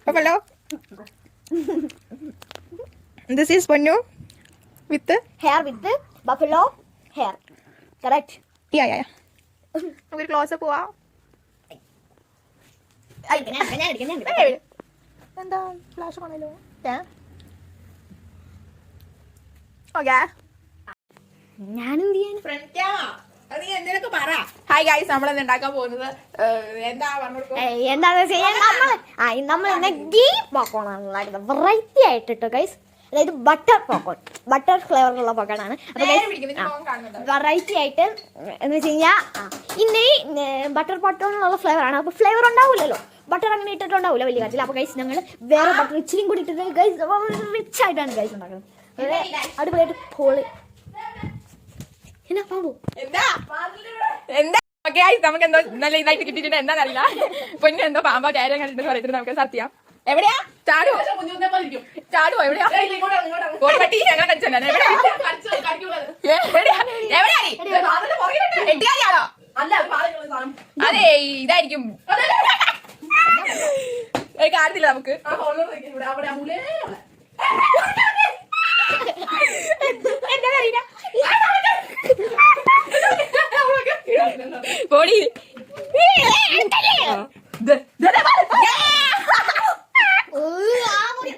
Buffalo. This is Ponnu with hair with the buffalo hair. Correct? Yeah. നമുക്ക് close up പോവാം. എന്താ flash കാണല്ലോ? Okay ഞാനെന്ത് ചെയ്യാൻ ഹായ് ഗൈസ്, നമ്മളെന്ന് ഉണ്ടാക്കാൻ പോകുന്നത് എന്താ എന്താന്ന് വെച്ചാൽ നമ്മൾ ഗീ പോക്കോണാണ് വെറൈറ്റി ആയിട്ടോ ഗൈസ്. അതായത് ബട്ടർ ഫ്ലേവറിലുള്ള പോക്കോണാണ്. വെറൈറ്റി ആയിട്ട് എന്ന് വെച്ച് കഴിഞ്ഞാൽ ഇന്ന് ബട്ടർ പോക്കോണിലുള്ള ഫ്ലേവറാണ്. അപ്പൊ ഫ്ലേവർ ഉണ്ടാവില്ലല്ലോ, ബട്ടർ അങ്ങനെ ഇട്ടിട്ടുണ്ടാവില്ല വലിയ കാര്യത്തിൽ. അപ്പൊ ഗൈസ് ഞങ്ങൾ വേറെ ബട്ടർ ഇച്ചിരിയും കൂടി ഇട്ടിട്ട് ഗൈസ് റിച്ച് ആയിട്ടാണ് ഗൈസ് ഉണ്ടാക്കുന്നത്. അടിപൊളിയായിട്ട് പോളി നമുക്ക് എന്തോ നല്ല ഇതായിട്ട് കിട്ടിയിട്ടുണ്ട്. എന്താണെന്നറിയില്ല, പൊന്നു എന്തോ പാമ്പോ കാര്യം കണ്ടിട്ട് പറയുന്നത് നമുക്ക് സത്യം. എവിടെയാ ചാടുവോ? എവിടെയാ കോഴിപ്പട്ടി ഞങ്ങളെ കടിച്ചല്ലോ. എട്ടുകാരിയാണോ? അതെ, ഇതായിരിക്കും. കാണത്തില്ല നമുക്ക്. എന്താ അറിയില്ല പോടി.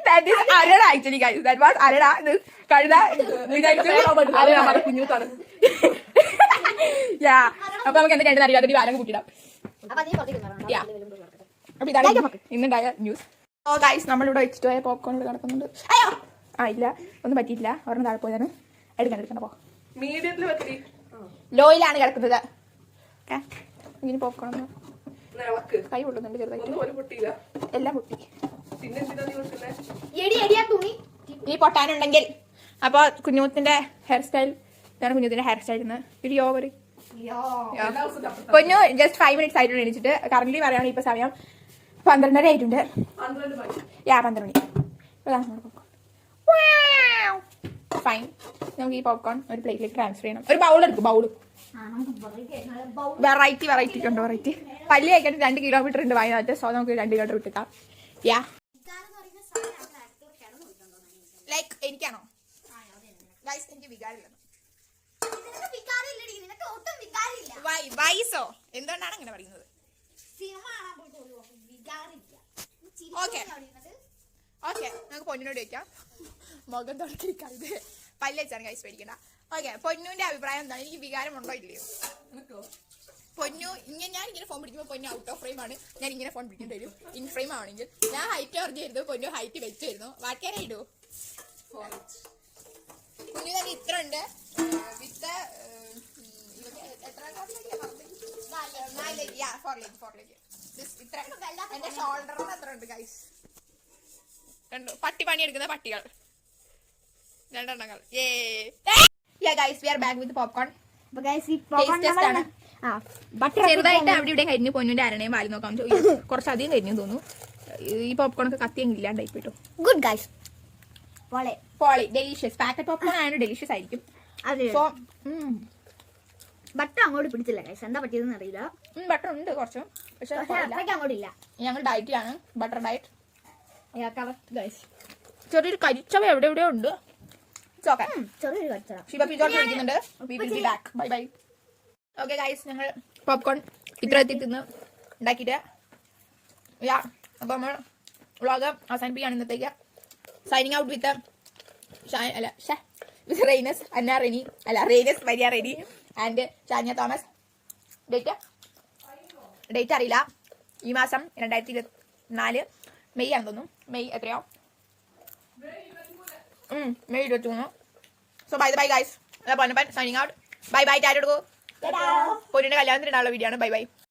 That is Arada actually, guys. That was Arada. Karda. Yeah. അപ്പൊ നമുക്ക് എന്താ കണ്ടത് അറിയാതെ വാരം കൂട്ടിടാം. അപ്പൊ ഇതാണ് ഇന്നുണ്ടായ ന്യൂസ്. ഓ ഗൈസ്, നമ്മളിവിടെ വെച്ചിട്ട് പോയ പോപ്കോൺ കിടക്കുന്നുണ്ട്. അയ്യോ ഇല്ല, ഒന്നും പറ്റിയില്ല. ഒരെണ്ണം താഴെ പോയതാണ്. എടുക്കണ്ട പോ. ലോയിലാണ് കിടക്കുന്നത്. ഇങ്ങനെ പോപ്കോൺ കൈ പൊള്ളുന്നുണ്ട് ചെറുതായിട്ട്. എല്ലാം പൊട്ടി. ഈ പൊട്ടാനുണ്ടെങ്കിൽ അപ്പൊ കുഞ്ഞുമുത്തിന്റെ ഹെയർ സ്റ്റൈൽ ഇതാണ്. കുഞ്ഞുത്തിന്റെ ഹെയർ സ്റ്റൈൽ പൊന്നു ജസ്റ്റ് 5 minutes ആയിട്ടുണ്ട് എണീച്ചിട്ട്. കറന്റ് പറയുകയാണെങ്കിൽ ഇപ്പൊ സമയം 12:30 ആയിട്ടുണ്ട്. 12 മണി. ഫൈൻ, നമുക്ക് ഈ പോപ്കോൺ ഒരു പ്ലേറ്റിലേക്ക് ട്രാൻസ്ഫർ ചെയ്യണം. ഒരു ബൗൾ എടുക്കും. ബൗള് വെറൈറ്റി ഉണ്ട്. വെറൈറ്റി പല്ലി ആയിക്കോട്ടെ. 2 കിലോമീറ്റർ ഉണ്ട് വയനാട്ട്. സോ നമുക്ക് 2 കിലോമീറ്റർ വിട്ടിട്ടാം. ലൈക്ക് എനിക്കാണോ? എനിക്ക് വികാരമില്ല. വൈസോ എന്തുകൊണ്ടാണ് അങ്ങനെ പറയുന്നത്? ഓക്കെ നമുക്ക് പൊന്നിനോട് ചോദിക്കാം. മുഖം തുടക്കിയിരിക്കാതെ പല്ല് വെച്ചാണ് കൈസ് പേടിക്കണ്ട. ഓക്കെ, പൊന്നുവിന്റെ അഭിപ്രായം എന്താണ്? എനിക്ക് വികാരം ഉണ്ടോ ഇല്ലയോ? പൊന്നു ഞാൻ ഇങ്ങനെ ഫോൺ പിടിക്കുമ്പോൾ പൊന്നു ഔട്ട് ഓഫ് ഫ്രെയിം ആണ്. ഞാൻ ഇങ്ങനെ ഫോൺ പിടിക്കേണ്ടി വരും. ഇൻ ഫ്രെയിം ആണെങ്കിൽ ഞാൻ ഹൈറ്റ് അറിഞ്ഞിരുന്നു, പൊന്നു ഹൈറ്റ് വെച്ചിരുന്നു. വാക്കാനെ ഇടൂ. കുഞ്ഞു തന്നെ ഇത്ര ഉണ്ട്. വിത്ത് എന്റെ ഷോൾഡറിന് എത്ര ഉണ്ട് ഗൈസ്? പട്ടി പണിയെടുക്കുന്ന പട്ടികൾ 2 എണ്ണങ്ങൾ. Guys, we are back with popcorn. ചെറുതായിട്ട് അവിടെ ഇവിടെ കരിഞ്ഞു. പൊന്നിന്റെ അരണയും വാരി നോക്കാം. കുറച്ചധികം കരിഞ്ഞു തോന്നുന്നു. ഈ പോപ്കോൺ ഒക്കെ കത്തി അങ്ങ് ഇല്ലാണ്ടായി പോയിട്ടോ. ഗുഡ് ഗൈസ്, പോളി ഡെലീഷ്യസ്. പാക്കറ്റ് പോപ്കോൺ ആയതുകൊണ്ട് ഡെലീഷ്യസ് ആയിരിക്കും. ബട്ടർ അങ്ങോട്ട് പിടിച്ചില്ല ഗൈസ്, എന്താ പറ്റിയതെന്ന് അറിയില്ല. ബട്ടർ ഉണ്ട് കുറച്ചും, പക്ഷെ അങ്ങോട്ടില്ല. ഞങ്ങൾ ഡയറ്റിലാണ്, ബട്ടർ ഡയറ്റ്. ചെറിയൊരു കരിച്ചവ എവിടെയോ ഉണ്ട്. ഓക്കെ ഗൈസ്, ഞങ്ങൾ പോപ്കോൺ ഇത്ര തിന്ന് ഉണ്ടാക്കിയിട്ട് അപ്പൊ നമ്മൾ വ്ളോഗ് അവസാനിപ്പിക്കുകയാണ് ഇന്നത്തേക്ക്. Signing out with Raynes Maria Reni and Shania Thomas. Date അറിയില്ല. ഈ മാസം 2024 മെയ് ആണെന്ന് തോന്നുന്നു. മെയ് എത്രയോ? May 23. So bye guys. Ponnappan signing out. Bye tata. പൊന്നിന്റെ കല്യാണത്തിനുള്ള വീഡിയോ ആണ്. ബൈ.